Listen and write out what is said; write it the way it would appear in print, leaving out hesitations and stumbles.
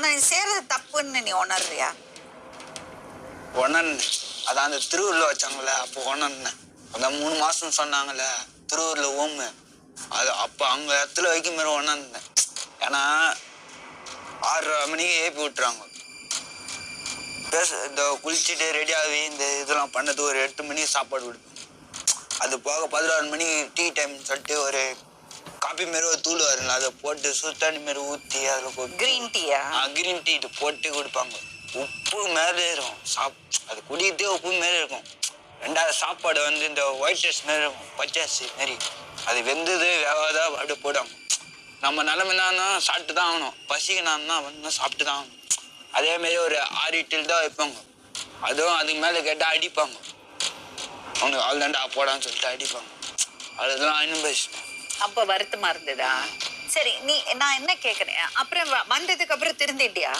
ஆனா நீ செய்யறது தப்புன்னு நீ உணர்றியா? உணர்னேன். அதான் அந்த திருவூர்ல வச்சாங்கல்ல, அப்போ உணர்னேன். அந்த 3 மாசம் சொன்னாங்கல்ல திருவூர்ல ஓமு, அது அப்போ அங்க இடத்துல வைக்கும் மாரி உணர்ந்தேன். ஏன்னா 6:30 மணிக்கு ஏப்பி விட்டுறாங்க. இந்த குளிச்சுட்டு ரெடி ஆகி இந்த இதெல்லாம் பண்ணது ஒரு 8 மணிக்கு சாப்பாடு கொடுப்பேன். அது போக 16 மணிக்கு டீ டைம் சொல்லிட்டு ஒரு காபி மாரி ஒரு தூள் வரும்ல, அதை போட்டு சுத்தண்ணி மாரி ஊற்றி அதில் போட்டு கிரீன் டீயா? கிரீன் டீ இது போட்டு கொடுப்பாங்க. உப்பு மேலே இருக்கும். அது குடிக்கிட்டே உப்பு மாரி இருக்கும். 2வது சாப்பாடு வந்து இந்த ஒயிட் ரைஸ் மாரி இருக்கும், பச்சரிசி மாரி. அது வெந்தது வேகாத அப்படியே போடுவாங்க. நம்ம நிலைமை என்னன்னா சாப்பிட்டு தான் ஆகணும். பசிக்கணும்னா வந்து சாப்பிட்டு தான் ஆகணும். அதேமாரி ஒரு 6 இட்லி தான் வைப்பாங்க. அதுவும் அதுக்கு மேலே கேட்டால் அடிப்பாங்க. அவனுக்கு அவ்வளோதாண்டா போடான்னு சொல்லிட்டு அடிப்பாங்க. அதெல்லாம் அனுபவிச்சிட்டேன். அப்ப வருத்தமா இருந்ததா? சரி, நான் என்ன கேக்குறேன், அப்புறம் வந்ததுக்கு அப்புறம் திருந்திட்டியா?